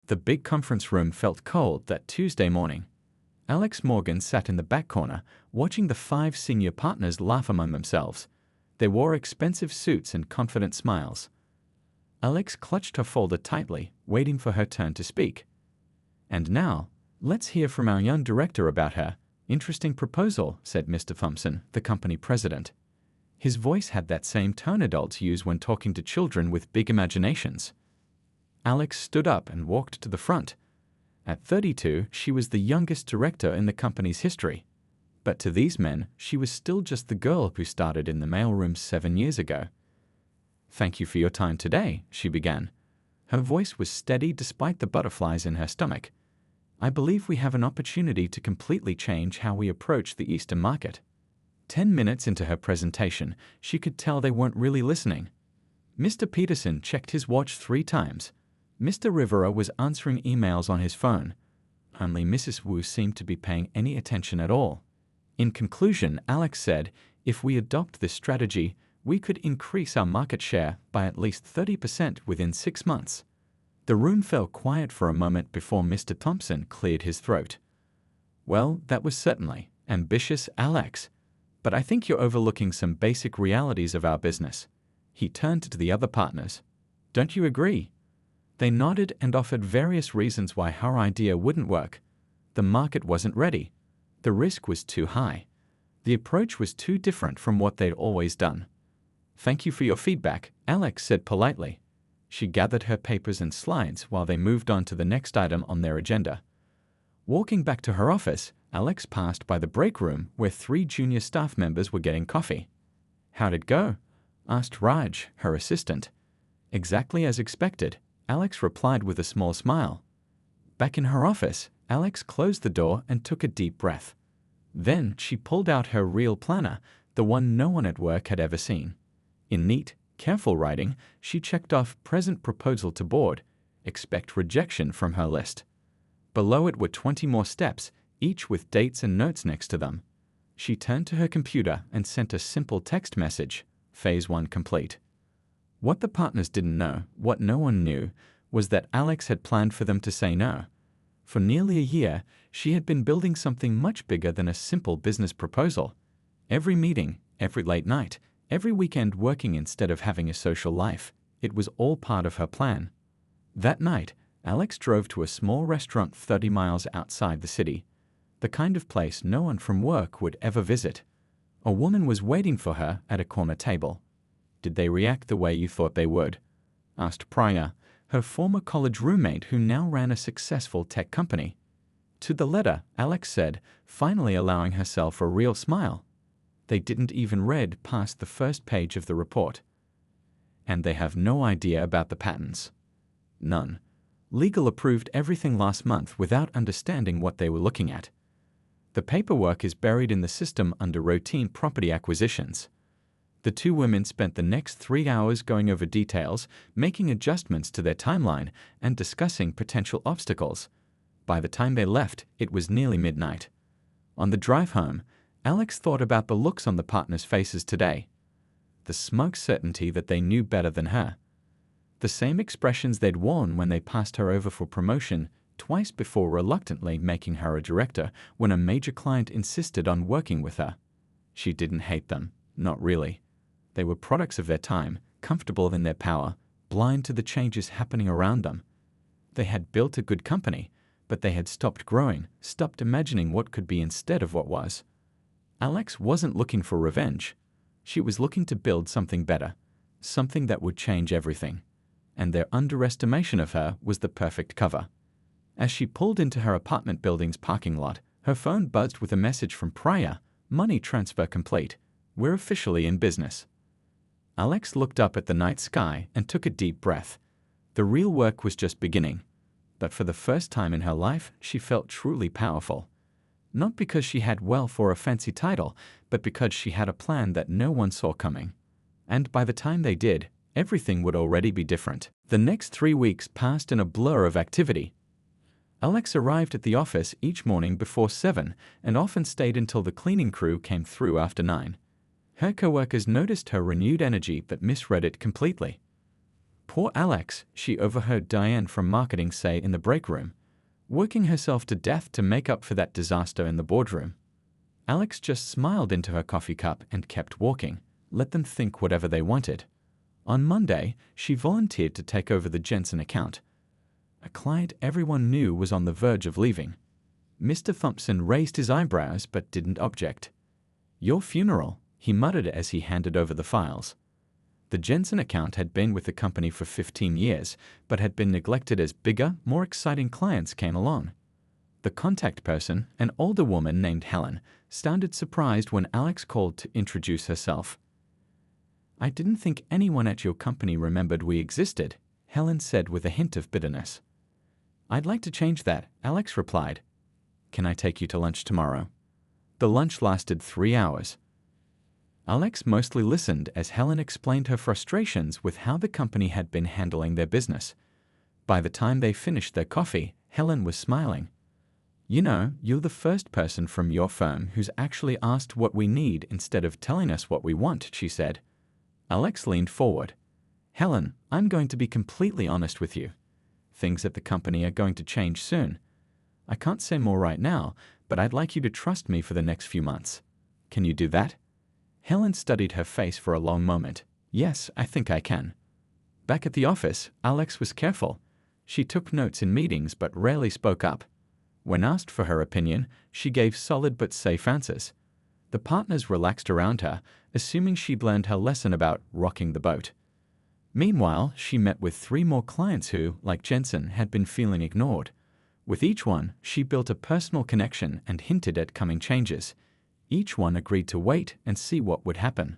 The big conference room felt cold that Tuesday morning. Alex Morgan sat in the back corner, watching the 5 senior partners laugh among themselves. They wore expensive suits and confident smiles. Alex clutched her folder tightly, waiting for her turn to speak. "And now, let's hear from our young director about her interesting proposal," said Mr. Thompson, the company president. His voice had that same tone adults use when talking to children with big imaginations. Alex stood up and walked to the front. At 32, she was the youngest director in the company's history. But to these men, she was still just the girl who started in the mailroom 7 years ago. "Thank you for your time today," she began. Her voice was steady despite the butterflies in her stomach. "I believe we have an opportunity to completely change how we approach the Eastern market." 10 minutes into her presentation, she could tell they weren't really listening. Mr. Peterson checked his watch 3 times. Mr. Rivera was answering emails on his phone. Only Mrs. Wu seemed to be paying any attention at all. In conclusion, Alex said, "If we adopt this strategy, we could increase our market share by at least 30% within 6 months. The room fell quiet for a moment before Mr. Thompson cleared his throat. "Well, that was certainly ambitious, Alex. But I think you're overlooking some basic realities of our business." He turned to the other partners. "Don't you agree?" They nodded and offered various reasons why her idea wouldn't work. The market wasn't ready. The risk was too high. The approach was too different from what they'd always done. "Thank you for your feedback," Alex said politely. She gathered her papers and slides while they moved on to the next item on their agenda. Walking back to her office, Alex passed by the break room where 3 junior staff members were getting coffee. "How'd it go?" asked Raj, her assistant. "Exactly as expected," Alex replied with a small smile. Back in her office, Alex closed the door and took a deep breath. Then she pulled out her real planner, the one no one at work had ever seen. In neat, careful writing, she checked off "Present proposal to board. Expect rejection" from her list. Below it were 20 more steps, each with dates and notes next to them. She turned to her computer and sent a simple text message, "Phase 1 complete." What the partners didn't know, what no one knew, was that Alex had planned for them to say no. For nearly a year, she had been building something much bigger than a simple business proposal. Every meeting, every late night, every weekend working instead of having a social life, it was all part of her plan. That night, Alex drove to a small restaurant 30 miles outside the city, the kind of place no one from work would ever visit. A woman was waiting for her at a corner table. "Did they react the way you thought they would?" asked Priya, her former college roommate who now ran a successful tech company. "To the letter," Alex said, finally allowing herself a real smile. "They didn't even read past the first page of the report. And they have no idea about the patents." "None. Legal approved everything last month without understanding what they were looking at. The paperwork is buried in the system under routine property acquisitions." The 2 women spent the next 3 hours going over details, making adjustments to their timeline, and discussing potential obstacles. By the time they left, it was nearly midnight. On the drive home, Alex thought about the looks on the partners' faces today. The smug certainty that they knew better than her. The same expressions they'd worn when they passed her over for promotion twice before, reluctantly making her a director when a major client insisted on working with her. She didn't hate them, not really. They were products of their time, comfortable in their power, blind to the changes happening around them. They had built a good company, but they had stopped growing, stopped imagining what could be instead of what was. Alex wasn't looking for revenge. She was looking to build something better, something that would change everything. And their underestimation of her was the perfect cover. As she pulled into her apartment building's parking lot, her phone buzzed with a message from Priya, "Money transfer complete. We're officially in business." Alex looked up at the night sky and took a deep breath. The real work was just beginning. But for the first time in her life, she felt truly powerful. Not because she had wealth or a fancy title, but because she had a plan that no one saw coming. And by the time they did, everything would already be different. The next 3 weeks passed in a blur of activity. Alex arrived at the office each morning before 7 and often stayed until the cleaning crew came through after 9. Her coworkers noticed her renewed energy but misread it completely. Poor Alex, she overheard Diane from marketing say in the break room, working herself to death to make up for that disaster in the boardroom. Alex just smiled into her coffee cup and kept walking, let them think whatever they wanted. On Monday, she volunteered to take over the Jensen account. A client everyone knew was on the verge of leaving. Mr. Thompson raised his eyebrows but didn't object. "Your funeral," he muttered as he handed over the files. The Jensen account had been with the company for 15 years, but had been neglected as bigger, more exciting clients came along. The contact person, an older woman named Helen, sounded surprised when Alex called to introduce herself. "I didn't think anyone at your company remembered we existed," Helen said with a hint of bitterness. "I'd like to change that," Alex replied. "Can I take you to lunch tomorrow?" The lunch lasted 3 hours. Alex mostly listened as Helen explained her frustrations with how the company had been handling their business. By the time they finished their coffee, Helen was smiling. "You know, you're the first person from your firm who's actually asked what we need instead of telling us what we want," she said. Alex leaned forward. "Helen, I'm going to be completely honest with you. Things at the company are going to change soon. I can't say more right now, but I'd like you to trust me for the next few months. Can you do that?" Helen studied her face for a long moment. "Yes, I think I can." Back at the office, Alex was careful. She took notes in meetings but rarely spoke up. When asked for her opinion, she gave solid but safe answers. The partners relaxed around her, assuming she'd learned her lesson about rocking the boat. Meanwhile, she met with 3 more clients who, like Jensen, had been feeling ignored. With each one, she built a personal connection and hinted at coming changes. Each one agreed to wait and see what would happen.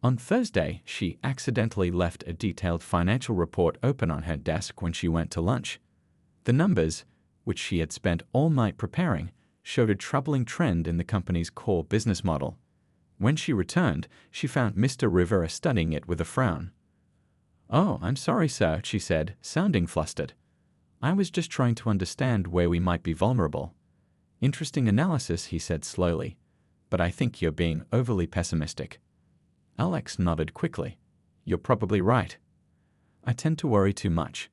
On Thursday, she accidentally left a detailed financial report open on her desk when she went to lunch. The numbers, which she had spent all night preparing, showed a troubling trend in the company's core business model. When she returned, she found Mr. Rivera studying it with a frown. "Oh, I'm sorry, sir," she said, sounding flustered. "I was just trying to understand where we might be vulnerable." "Interesting analysis," he said slowly, "but I think you're being overly pessimistic." Alex nodded quickly. "You're probably right. I tend to worry too much."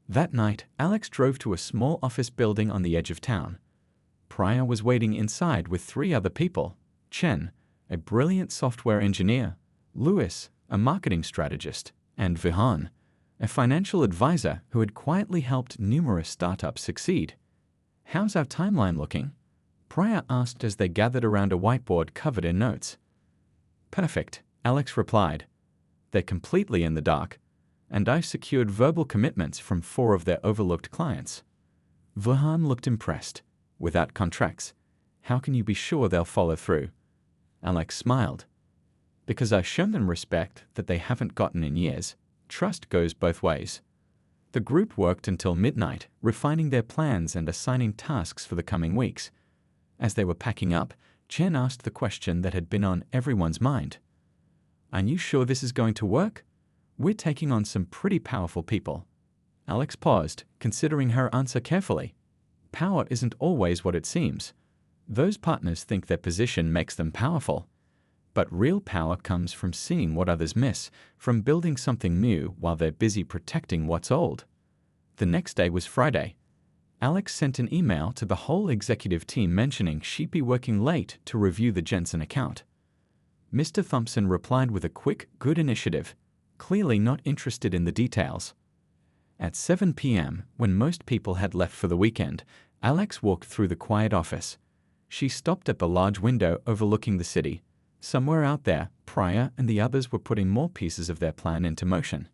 That night, Alex drove to a small office building on the edge of town. Pryor was waiting inside with 3 other people: Chen, a brilliant software engineer; Louis, a marketing strategist; and Vihan, a financial advisor who had quietly helped numerous startups succeed. "How's our timeline looking?" Pryor asked as they gathered around a whiteboard covered in notes. "Perfect," Alex replied. "They're completely in the dark, and I've secured verbal commitments from 4 of their overlooked clients." Vihan looked impressed. "Without contracts, how can you be sure they'll follow through?" Alex smiled. "Because I've shown them respect that they haven't gotten in years. Trust goes both ways." The group worked until midnight, refining their plans and assigning tasks for the coming weeks. As they were packing up, Chen asked the question that had been on everyone's mind. "Are you sure this is going to work? We're taking on some pretty powerful people." Alex paused, considering her answer carefully. Power isn't always what it seems. Those partners think their position makes them powerful. But real power comes from seeing what others miss, from building something new while they're busy protecting what's old. The next day was Friday. Alex sent an email to the whole executive team mentioning she'd be working late to review the Jensen account. Mr. Thompson replied with a quick, good initiative, clearly not interested in the details. At 7 p.m., when most people had left for the weekend, Alex walked through the quiet office. She stopped at the large window overlooking the city. Somewhere out there, Pryor and the others were putting more pieces of their plan into motion.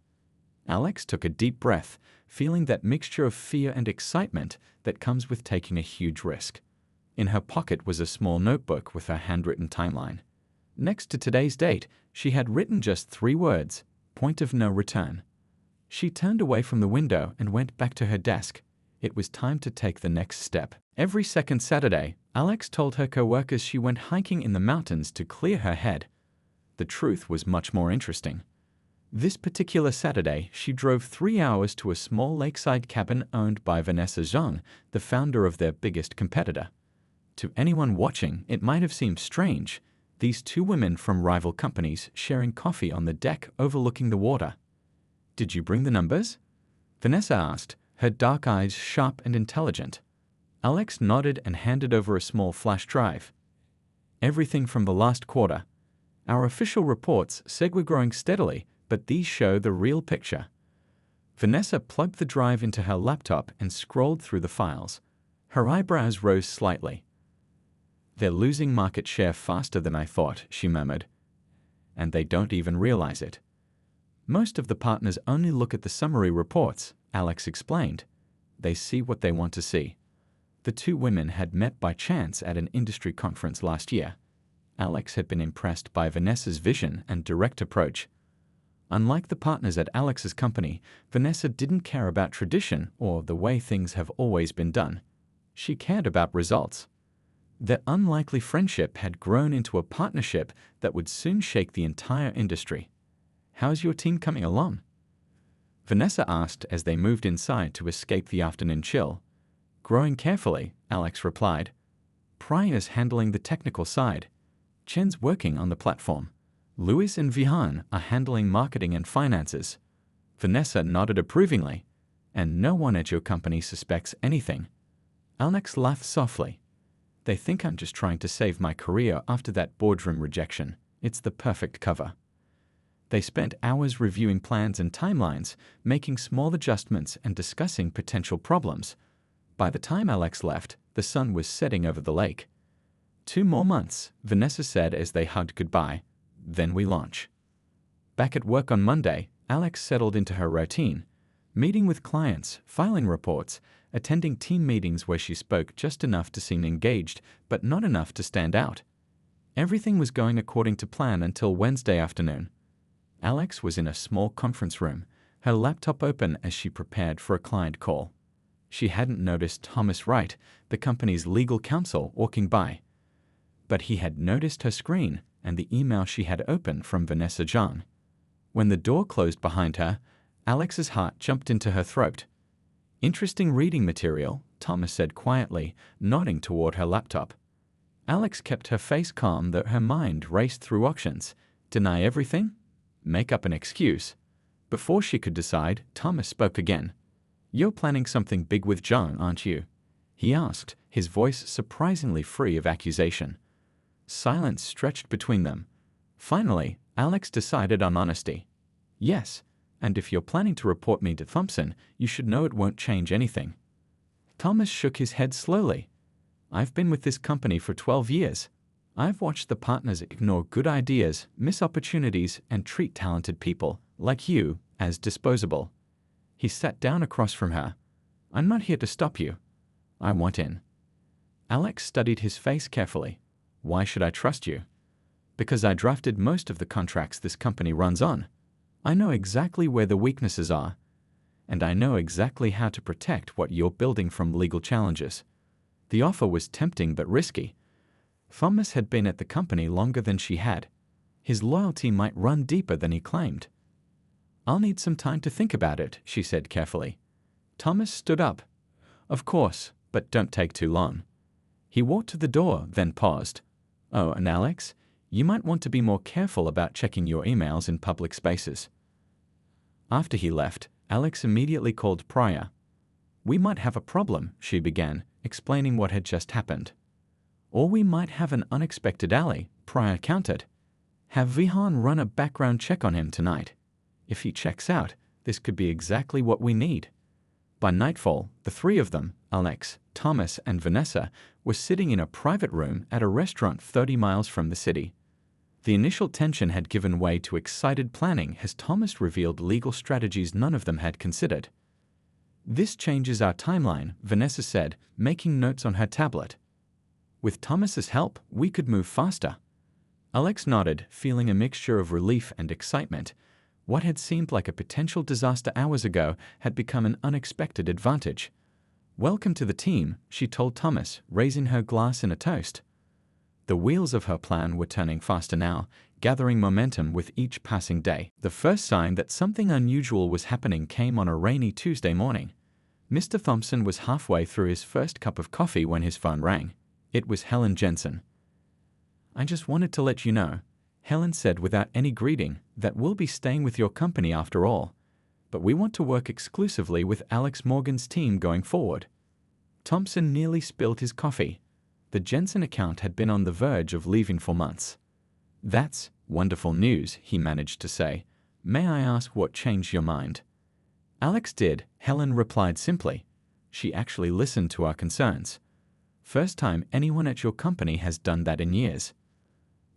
Alex took a deep breath, feeling that mixture of fear and excitement that comes with taking a huge risk. In her pocket was a small notebook with her handwritten timeline. Next to today's date, she had written just 3 words: point of no return. She turned away from the window and went back to her desk. It was time to take the next step. Every second Saturday, Alex told her coworkers she went hiking in the mountains to clear her head. The truth was much more interesting. This particular Saturday, she drove 3 hours to a small lakeside cabin owned by Vanessa Zhang, the founder of their biggest competitor. To anyone watching, it might have seemed strange, these 2 women from rival companies sharing coffee on the deck overlooking the water. Did you bring the numbers? Vanessa asked, her dark eyes sharp and intelligent. Alex nodded and handed over a small flash drive. Everything from the last quarter. Our official reports said we're growing steadily, but these show the real picture. Vanessa plugged the drive into her laptop and scrolled through the files. Her eyebrows rose slightly. They're losing market share faster than I thought, she murmured. And they don't even realize it. Most of the partners only look at the summary reports, Alex explained. They see what they want to see. The two women had met by chance at an industry conference last year. Alex had been impressed by Vanessa's vision and direct approach. Unlike the partners at Alex's company, Vanessa didn't care about tradition or the way things have always been done. She cared about results. Their unlikely friendship had grown into a partnership that would soon shake the entire industry. How's your team coming along? Vanessa asked as they moved inside to escape the afternoon chill. Growing carefully, Alex replied. Priya's handling the technical side. Chen's working on the platform. Louis and Vihan are handling marketing and finances. Vanessa nodded approvingly. And no one at your company suspects anything. Alex laughed softly. They think I'm just trying to save my career after that boardroom rejection. It's the perfect cover. They spent hours reviewing plans and timelines, making small adjustments and discussing potential problems. By the time Alex left, the sun was setting over the lake. 2 more months, Vanessa said as they hugged goodbye. Then we launch. Back at work on Monday, Alex settled into her routine, meeting with clients, filing reports, attending team meetings where she spoke just enough to seem engaged, but not enough to stand out. Everything was going according to plan until Wednesday afternoon. Alex was in a small conference room, her laptop open as she prepared for a client call. She hadn't noticed Thomas Wright, the company's legal counsel, walking by. But he had noticed her screen and the email she had opened from Vanessa Zhang. When the door closed behind her, Alex's heart jumped into her throat. Interesting reading material, Thomas said quietly, nodding toward her laptop. Alex kept her face calm though her mind raced through options. Deny everything? Make up an excuse? Before she could decide, Thomas spoke again. You're planning something big with Zhang, aren't you? He asked, his voice surprisingly free of accusation. Silence stretched between them. Finally, Alex decided on honesty. Yes, and if you're planning to report me to Thompson, you should know it won't change anything. Thomas shook his head slowly. I've been with this company for 12 years. I've watched the partners ignore good ideas, miss opportunities, and treat talented people, like you, as disposable. He sat down across from her. I'm not here to stop you. I want in. Alex studied his face carefully. Why should I trust you? Because I drafted most of the contracts this company runs on. I know exactly where the weaknesses are, and I know exactly how to protect what you're building from legal challenges. The offer was tempting but risky. Thomas had been at the company longer than she had. His loyalty might run deeper than he claimed. I'll need some time to think about it, she said carefully. Thomas stood up. Of course, but don't take too long. He walked to the door, then paused. Oh, and Alex, you might want to be more careful about checking your emails in public spaces. After he left, Alex immediately called Priya. We might have a problem, she began, explaining what had just happened. Or we might have an unexpected ally, Priya countered. Have Vihan run a background check on him tonight. If he checks out, this could be exactly what we need. By nightfall, the three of them, Alex, Thomas, and Vanessa, were sitting in a private room at a restaurant 30 miles from the city. The initial tension had given way to excited planning as Thomas revealed legal strategies none of them had considered. This changes our timeline, Vanessa said, making notes on her tablet. With Thomas's help, we could move faster. Alex nodded, feeling a mixture of relief and excitement. What had seemed like a potential disaster hours ago had become an unexpected advantage. Welcome to the team, she told Thomas, raising her glass in a toast. The wheels of her plan were turning faster now, gathering momentum with each passing day. The first sign that something unusual was happening came on a rainy Tuesday morning. Mr. Thompson was halfway through his first cup of coffee when his phone rang. It was Helen Jensen. I just wanted to let you know, Helen said without any greeting, that we'll be staying with your company after all. but we want to work exclusively with Alex Morgan's team going forward. Thompson nearly spilled his coffee. The Jensen account had been on the verge of leaving for months. "That's wonderful news," he managed to say. "May I ask what changed your mind?" "Alex did," Helen replied simply. "She actually listened to our concerns. First time anyone at your company has done that in years."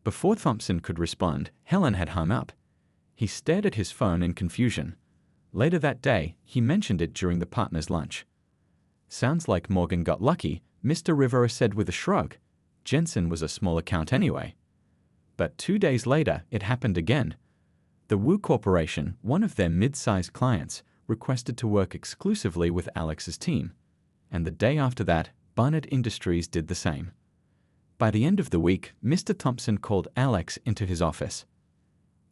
Before Thompson could respond, Helen had hung up. He stared at his phone in confusion. Later that day, he mentioned it during the partners' lunch. "Sounds like Morgan got lucky," Mr. Rivera said with a shrug. "Jensen was a small account anyway." But 2 days later, it happened again. The Wu Corporation, one of their mid-sized clients, requested to work exclusively with Alex's team. And the day after that, Barnett Industries did the same. By the end of the week, Mr. Thompson called Alex into his office.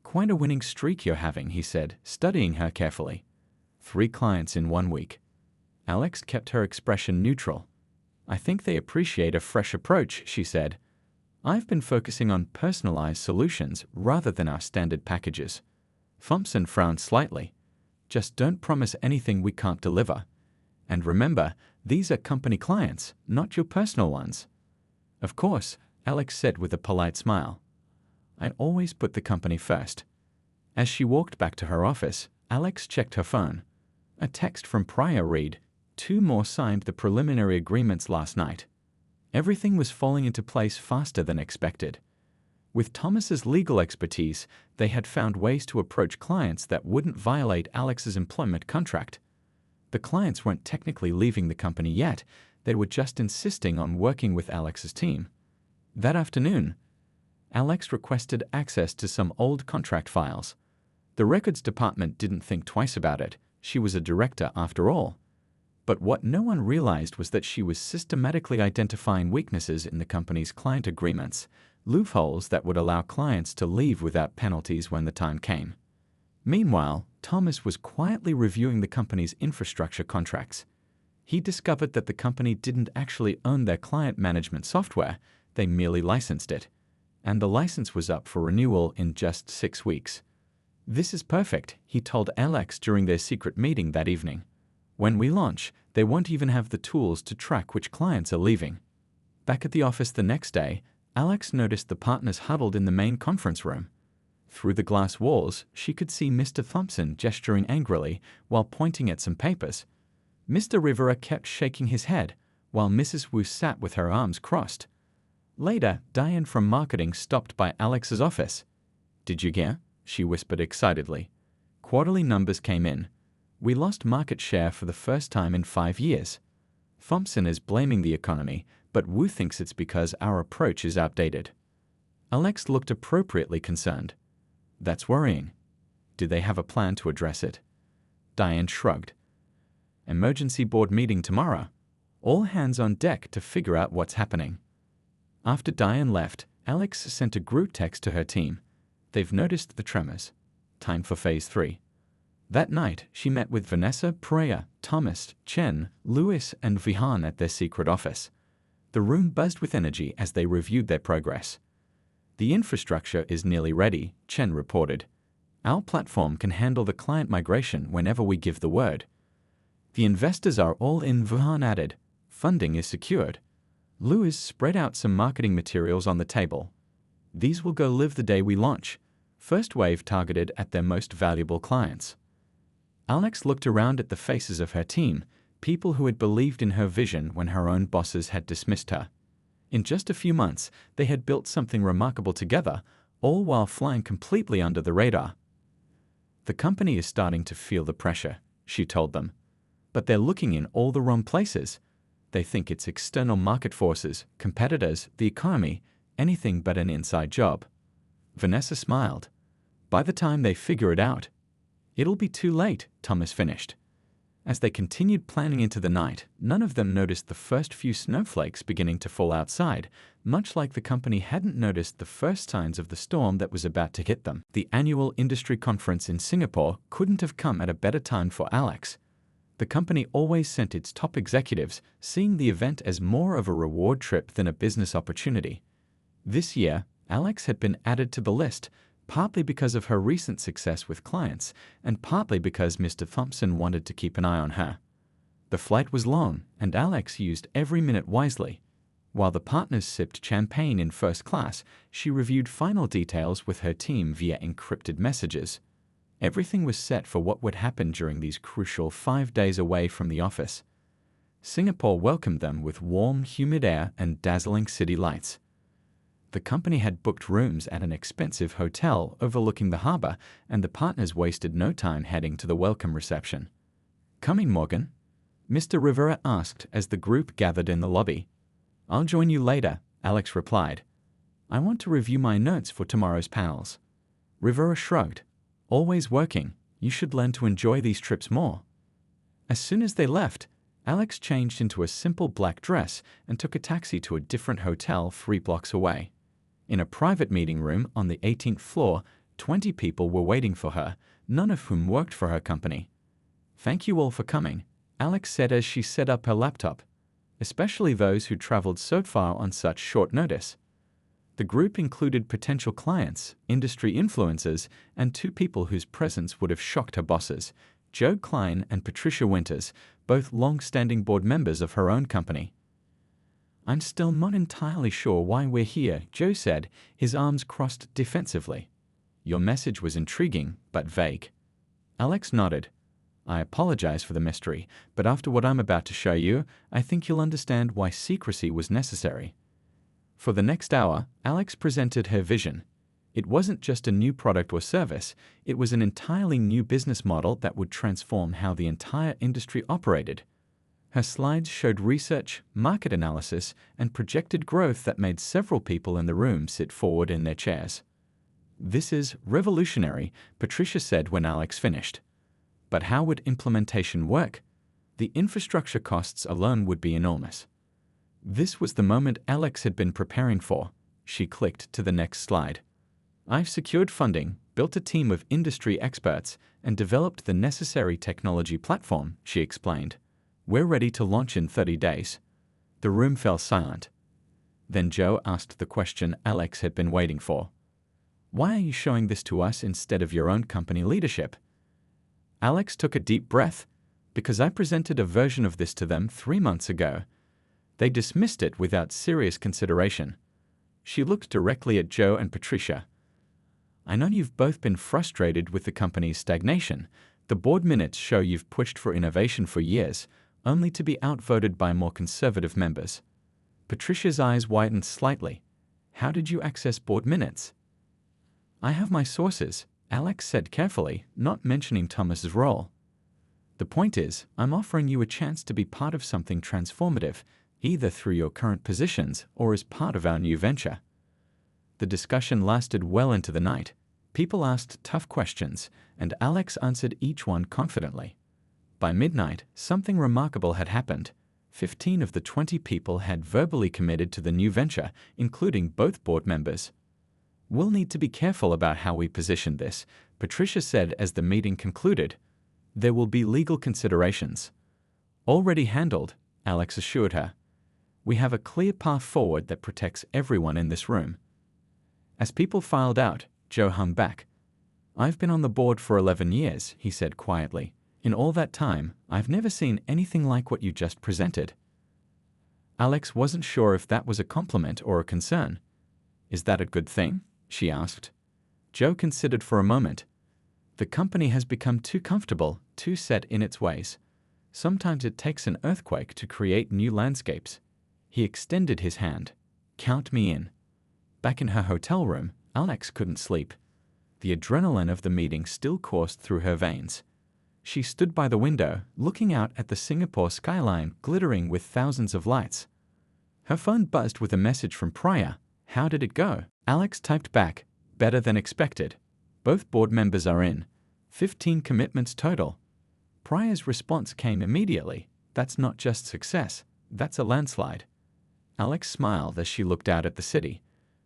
"Quite a winning streak you're having," he said, studying her carefully. 3 clients in 1 week. Alex kept her expression neutral. "I think they appreciate a fresh approach," she said. "I've been focusing on personalized solutions rather than our standard packages." Thompson frowned slightly. "Just don't promise anything we can't deliver. And remember, these are company clients, not your personal ones." "Of course," Alex said with a polite smile. "I always put the company first." As she walked back to her office, Alex checked her phone. A text from Pryor read, "2 more signed the preliminary agreements last night." Everything was falling into place faster than expected. With Thomas's legal expertise, they had found ways to approach clients that wouldn't violate Alex's employment contract. The clients weren't technically leaving the company yet, they were just insisting on working with Alex's team. That afternoon, Alex requested access to some old contract files. The records department didn't think twice about it. She was a director after all. But what no one realized was that she was systematically identifying weaknesses in the company's client agreements, loopholes that would allow clients to leave without penalties when the time came. Meanwhile, Thomas was quietly reviewing the company's infrastructure contracts. He discovered that the company didn't actually own their client management software, they merely licensed it. And the license was up for renewal in just 6 weeks. "This is perfect," he told Alex during their secret meeting that evening. "When we launch, they won't even have the tools to track which clients are leaving." Back at the office the next day, Alex noticed the partners huddled in the main conference room. Through the glass walls, she could see Mr. Thompson gesturing angrily while pointing at some papers. Mr. Rivera kept shaking his head, while Mrs. Wu sat with her arms crossed. Later, Diane from marketing stopped by Alex's office. "Did you hear?" she whispered excitedly. "Quarterly numbers came in. We lost market share for the first time in 5 years. Thompson is blaming the economy, but Wu thinks it's because our approach is outdated." Alex looked appropriately concerned. "That's worrying. Do they have a plan to address it?" Diane shrugged. "Emergency board meeting tomorrow. All hands on deck to figure out what's happening." After Diane left, Alex sent a group text to her team. "They've noticed the tremors. Time for phase 3. That night, she met with Vanessa, Preya, Thomas, Chen, Lewis, and Vihan at their secret office. The room buzzed with energy as they reviewed their progress. "The infrastructure is nearly ready," Chen reported. "Our platform can handle the client migration whenever we give the word. The investors are all in," Vihan added. "Funding is secured." Lewis spread out some marketing materials on the table. "These will go live the day we launch. First wave targeted at their most valuable clients." Alex looked around at the faces of her team, people who had believed in her vision when her own bosses had dismissed her. In just a few months, they had built something remarkable together, all while flying completely under the radar. "The company is starting to feel the pressure," she told them. "But they're looking in all the wrong places. They think it's external market forces, competitors, the economy, anything but an inside job." Vanessa smiled. "By the time they figure it out, it'll be too late," Thomas finished. As they continued planning into the night, none of them noticed the first few snowflakes beginning to fall outside, much like the company hadn't noticed the first signs of the storm that was about to hit them. The annual industry conference in Singapore couldn't have come at a better time for Alex. The company always sent its top executives, seeing the event as more of a reward trip than a business opportunity. This year, Alex had been added to the list, partly because of her recent success with clients, and partly because Mr. Thompson wanted to keep an eye on her. The flight was long, and Alex used every minute wisely. While the partners sipped champagne in first class, she reviewed final details with her team via encrypted messages. Everything was set for what would happen during these crucial 5 days away from the office. Singapore welcomed them with warm, humid air and dazzling city lights. The company had booked rooms at an expensive hotel overlooking the harbor, and the partners wasted no time heading to the welcome reception. "Coming, Morgan?" Mr. Rivera asked as the group gathered in the lobby. "I'll join you later," Alex replied. "I want to review my notes for tomorrow's panels." Rivera shrugged. "Always working. You should learn to enjoy these trips more." As soon as they left, Alex changed into a simple black dress and took a taxi to a different hotel 3 blocks away. In a private meeting room on the 18th floor, 20 people were waiting for her, none of whom worked for her company. "Thank you all for coming," Alex said as she set up her laptop, "especially those who traveled so far on such short notice." The group included potential clients, industry influencers, and 2 people whose presence would have shocked her bosses, Joe Klein and Patricia Winters, both long-standing board members of her own company. "I'm still not entirely sure why we're here," Joe said, his arms crossed defensively. "Your message was intriguing, but vague." Alex nodded. "I apologize for the mystery, but after what I'm about to show you, I think you'll understand why secrecy was necessary." For the next hour, Alex presented her vision. It wasn't just a new product or service, it was an entirely new business model that would transform how the entire industry operated. Her slides showed research, market analysis, and projected growth that made several people in the room sit forward in their chairs. "This is revolutionary," Patricia said when Alex finished. But how would implementation work? The infrastructure costs alone would be enormous. This was the moment Alex had been preparing for. She clicked to the next slide. "I've secured funding, built a team of industry experts, and developed the necessary technology platform," she explained. "We're ready to launch in 30 days. The room fell silent. Then Joe asked the question Alex had been waiting for. "Why are you showing this to us instead of your own company leadership?" Alex took a deep breath. "Because I presented a version of this to them 3 months ago. They dismissed it without serious consideration." She looked directly at Joe and Patricia. "I know you've both been frustrated with the company's stagnation. The board minutes show you've pushed for innovation for years, only to be outvoted by more conservative members." Patricia's eyes widened slightly. "How did you access board minutes?" "I have my sources," Alex said carefully, not mentioning Thomas's role. "The point is, I'm offering you a chance to be part of something transformative, either through your current positions or as part of our new venture." The discussion lasted well into the night. People asked tough questions, and Alex answered each one confidently. By midnight, something remarkable had happened. 15 of the 20 people had verbally committed to the new venture, including both board members. "We'll need to be careful about how we position this," Patricia said as the meeting concluded. "There will be legal considerations." "Already handled," Alex assured her. "We have a clear path forward that protects everyone in this room." As people filed out, Joe hung back. "I've been on the board for 11 years, he said quietly. "In all that time, I've never seen anything like what you just presented." Alex wasn't sure if that was a compliment or a concern. "Is that a good thing?" she asked. Joe considered for a moment. "The company has become too comfortable, too set in its ways. Sometimes it takes an earthquake to create new landscapes." He extended his hand. "Count me in." Back in her hotel room, Alex couldn't sleep. The adrenaline of the meeting still coursed through her veins. She stood by the window, looking out at the Singapore skyline glittering with thousands of lights. Her phone buzzed with a message from Pryor. "How did it go?" Alex typed back, "Better than expected. Both board members are in. 15 commitments total." Pryor's response came immediately. "That's not just success, that's a landslide." Alex smiled as she looked out at the city.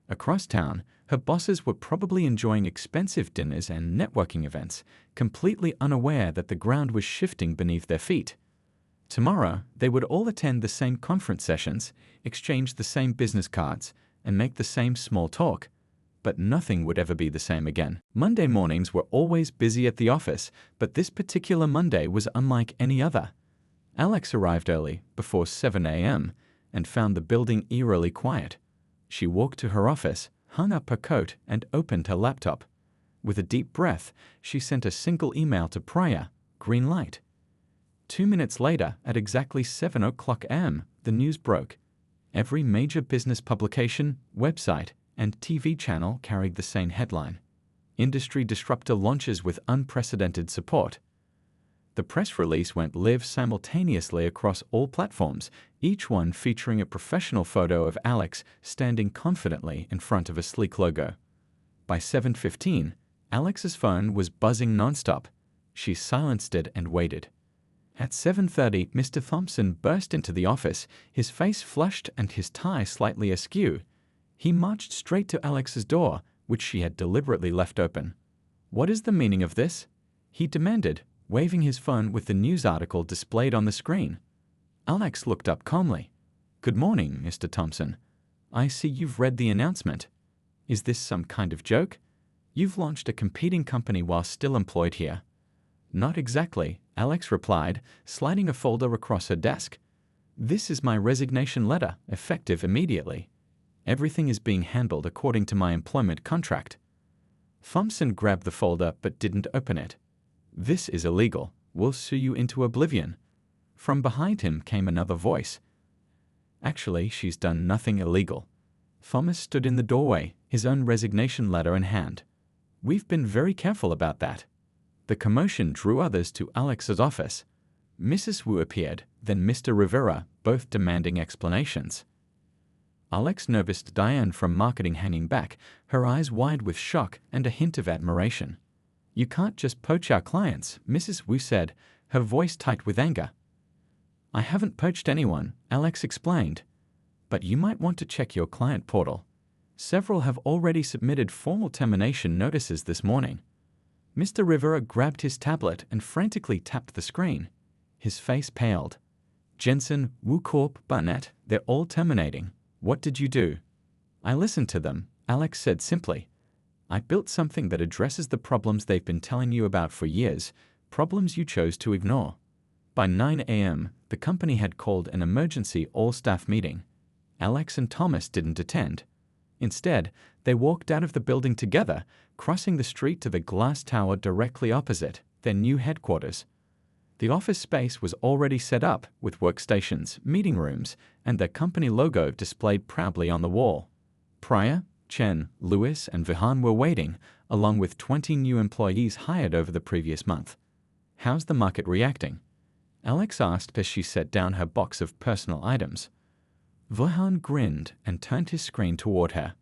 Across town, her bosses were probably enjoying expensive dinners and networking events, completely unaware that the ground was shifting beneath their feet. Tomorrow, they would all attend the same conference sessions, exchange the same business cards, and make the same small talk. but nothing would ever be the same again. Monday mornings were always busy at the office, but this particular Monday was unlike any other. Alex arrived early, before 7 a.m., and found the building eerily quiet. She walked to her office, hung up her coat, and opened her laptop. With a deep breath, she sent a single email to Priya, green light. 2 minutes later, at exactly 7 o'clock a.m., the news broke. Every major business publication, website, and TV channel carried the same headline: Industry disruptor launches with unprecedented support. The press release went live simultaneously across all platforms, each one featuring a professional photo of Alex standing confidently in front of a sleek logo. By 7:15, Alex's phone was buzzing nonstop. She silenced it and waited. At 7:30, Mr. Thompson burst into the office, his face flushed and his tie slightly askew. He marched straight to Alex's door, which she had deliberately left open. "What is the meaning of this?" he demanded, waving his phone with the news article displayed on the screen. Alex looked up calmly. "Good morning, Mr. Thompson. I see you've read the announcement. Is this some kind of joke? You've launched a competing company while still employed here." "Not exactly," Alex replied, sliding a folder across her desk. "This is my resignation letter, effective immediately. Everything is being handled according to my employment contract." Thompson grabbed the folder but didn't open it. "This is illegal. We'll sue you into oblivion." From behind him came another voice. "Actually, she's done nothing illegal." Thomas stood in the doorway, his own resignation letter in hand. "We've been very careful about that." The commotion drew others to Alex's office. Mrs. Wu appeared, then Mr. Rivera, both demanding explanations. Alex noticed Diane from marketing hanging back, her eyes wide with shock and a hint of admiration. "You can't just poach our clients," Mrs. Wu said, her voice tight with anger. "I haven't poached anyone," Alex explained. "But you might want to check your client portal. Several have already submitted formal termination notices this morning." Mr. Rivera grabbed his tablet and frantically tapped the screen. His face paled. "Jensen, Wu Corp, Barnett, they're all terminating. What did you do?" "I listened to them," Alex said simply. "I built something that addresses the problems they've been telling you about for years, problems you chose to ignore." By 9 a.m., the company had called an emergency all-staff meeting. Alex and Thomas didn't attend. Instead, they walked out of the building together, crossing the street to the glass tower directly opposite, their new headquarters. The office space was already set up with workstations, meeting rooms, and their company logo displayed proudly on the wall. Priya, Chen, Lewis, and Vihan were waiting, along with 20 new employees hired over the previous month. "How's the market reacting?" Alex asked as she set down her box of personal items. Vihan grinned and turned his screen toward her.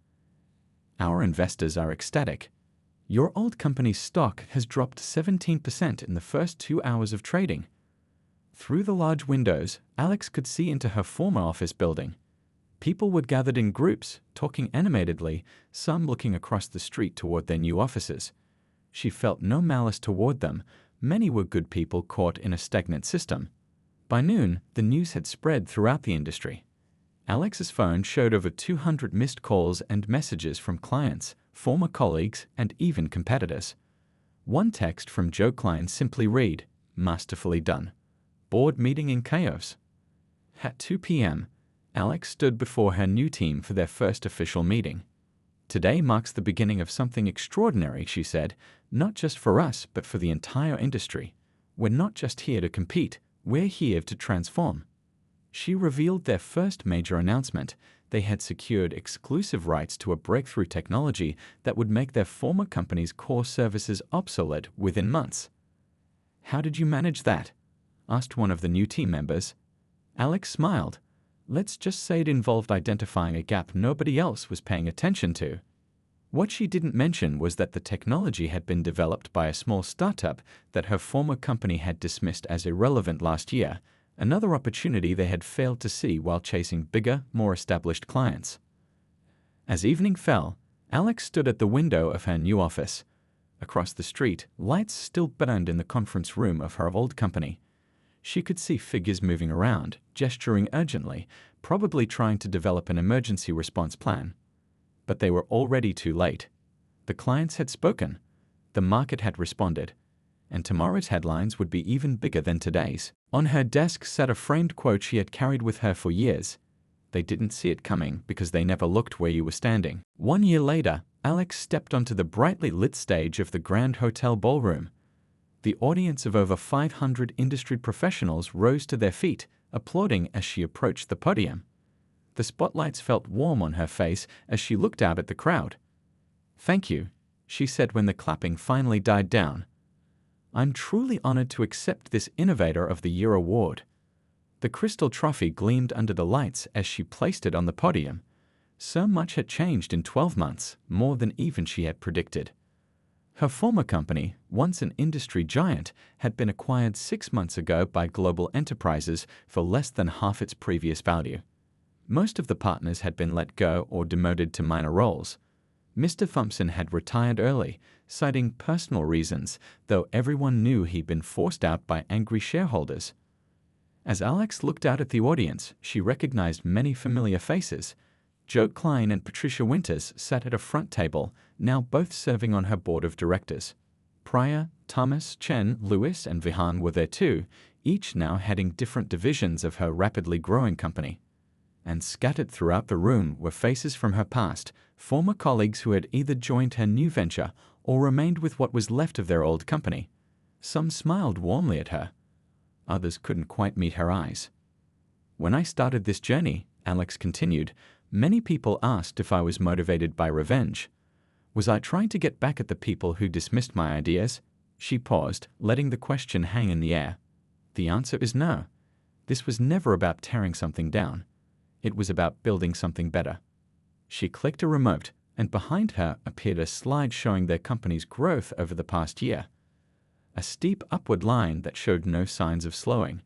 "Our investors are ecstatic. Your old company's stock has dropped 17% in the first 2 hours of trading." Through the large windows, Alex could see into her former office building. People were gathered in groups, talking animatedly, some looking across the street toward their new offices. She felt no malice toward them. Many were good people caught in a stagnant system. By noon, the news had spread throughout the industry. Alex's phone showed over 200 missed calls and messages from clients, former colleagues, and even competitors. One text from Joe Klein simply read, "Masterfully done. Board meeting in chaos." At 2 p.m., Alex stood before her new team for their first official meeting. "Today marks the beginning of something extraordinary," she said, "not just for us, but for the entire industry. We're not just here to compete, we're here to transform." She revealed their first major announcement. They had secured exclusive rights to a breakthrough technology that would make their former company's core services obsolete within months. "How did you manage that?" asked one of the new team members. Alex smiled. "Let's just say it involved identifying a gap nobody else was paying attention to." What she didn't mention was that the technology had been developed by a small startup that her former company had dismissed as irrelevant last year, another opportunity they had failed to see while chasing bigger, more established clients. As evening fell, Alex stood at the window of her new office. Across the street, lights still burned in the conference room of her old company. She could see figures moving around, gesturing urgently, probably trying to develop an emergency response plan. But they were already too late. The clients had spoken, the market had responded, and tomorrow's headlines would be even bigger than today's. On her desk sat a framed quote she had carried with her for years. They didn't see it coming because they never looked where you were standing. 1 year later, Alex stepped onto the brightly lit stage of the Grand Hotel Ballroom. The audience of over 500 industry professionals rose to their feet, applauding as she approached the podium. The spotlights felt warm on her face as she looked out at the crowd. "Thank you," she said when the clapping finally died down. "I'm truly honored to accept this Innovator of the Year award." The crystal trophy gleamed under the lights as she placed it on the podium. So much had changed in 12 months, more than even she had predicted. Her former company, once an industry giant, had been acquired 6 months ago by Global Enterprises for less than half its previous value. Most of the partners had been let go or demoted to minor roles. Mr. Thompson had retired early, citing personal reasons, though everyone knew he'd been forced out by angry shareholders. As Alex looked out at the audience, she recognized many familiar faces. Joe Klein and Patricia Winters sat at a front table, now both serving on her board of directors. Pryor, Thomas, Chen, Lewis, and Vihan were there too, each now heading different divisions of her rapidly growing company. And scattered throughout the room were faces from her past, former colleagues who had either joined her new venture or remained with what was left of their old company. Some smiled warmly at her. Others couldn't quite meet her eyes. "When I started this journey," Alex continued, "many people asked if I was motivated by revenge. Was I trying to get back at the people who dismissed my ideas?" She paused, letting the question hang in the air. "The answer is no. This was never about tearing something down. It was about building something better." She clicked a remote, and behind her appeared a slide showing their company's growth over the past year. A steep upward line that showed no signs of slowing.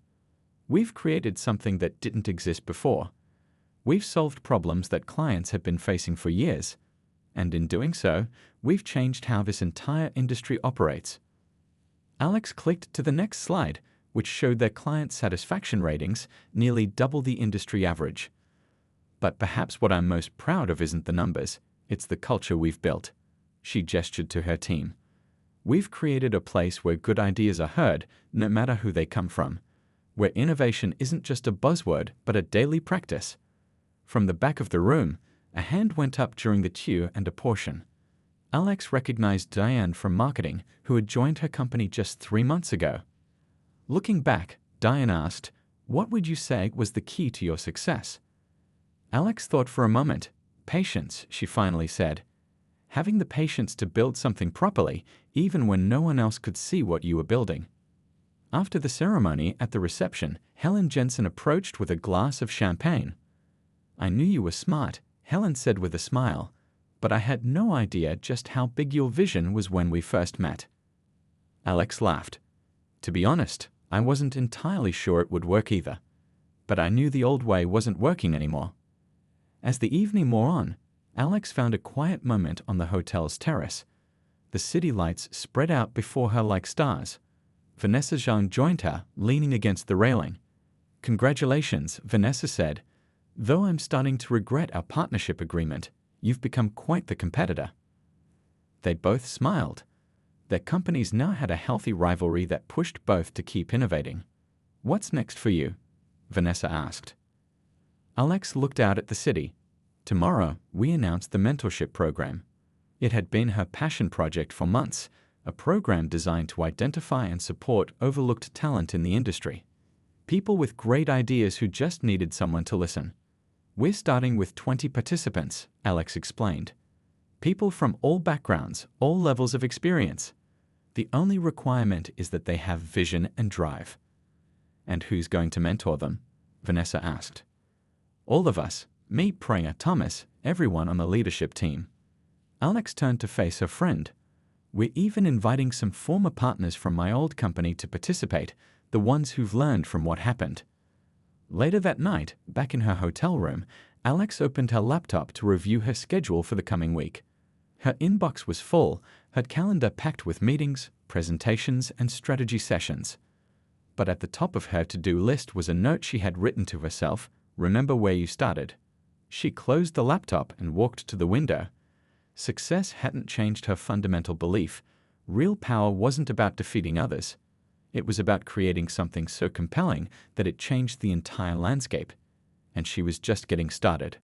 "We've created something that didn't exist before. We've solved problems that clients have been facing for years. And in doing so, we've changed how this entire industry operates." Alex clicked to the next slide, which showed their client satisfaction ratings nearly double the industry average. "But perhaps what I'm most proud of isn't the numbers, it's the culture we've built." She gestured to her team. "We've created a place where good ideas are heard, no matter who they come from, where innovation isn't just a buzzword, but a daily practice." From the back of the room, a hand went up during the cue and a portion. Alex recognized Diane from marketing, who had joined her company just 3 months ago. Looking back, Diane asked, "What would you say was the key to your success?" Alex thought for a moment. "Patience," she finally said. "Having the patience to build something properly, even when no one else could see what you were building." After the ceremony at the reception, Helen Jensen approached with a glass of champagne. "I knew you were smart," Helen said with a smile, "but I had no idea just how big your vision was when we first met." Alex laughed. "To be honest, I wasn't entirely sure it would work either. But I knew the old way wasn't working anymore." As the evening wore on, Alex found a quiet moment on the hotel's terrace. The city lights spread out before her like stars. Vanessa Zhang joined her, leaning against the railing. "Congratulations," Vanessa said. "Though I'm starting to regret our partnership agreement, you've become quite the competitor." They both smiled. Their companies now had a healthy rivalry that pushed both to keep innovating. "What's next for you?" Vanessa asked. Alex looked out at the city. "Tomorrow, we announced the mentorship program." It had been her passion project for months, a program designed to identify and support overlooked talent in the industry. People with great ideas who just needed someone to listen. "We're starting with 20 participants," Alex explained. "People from all backgrounds, all levels of experience. The only requirement is that they have vision and drive." "And who's going to mentor them?" Vanessa asked. "All of us. Me, Praya, Thomas, everyone on the leadership team." Alex turned to face her friend. "We're even inviting some former partners from my old company to participate, the ones who've learned from what happened." Later that night, back in her hotel room, Alex opened her laptop to review her schedule for the coming week. Her inbox was full, her calendar packed with meetings, presentations, and strategy sessions. But at the top of her to-do list was a note she had written to herself, "Remember where you started." She closed the laptop and walked to the window. Success hadn't changed her fundamental belief. Real power wasn't about defeating others. It was about creating something so compelling that it changed the entire landscape. And she was just getting started.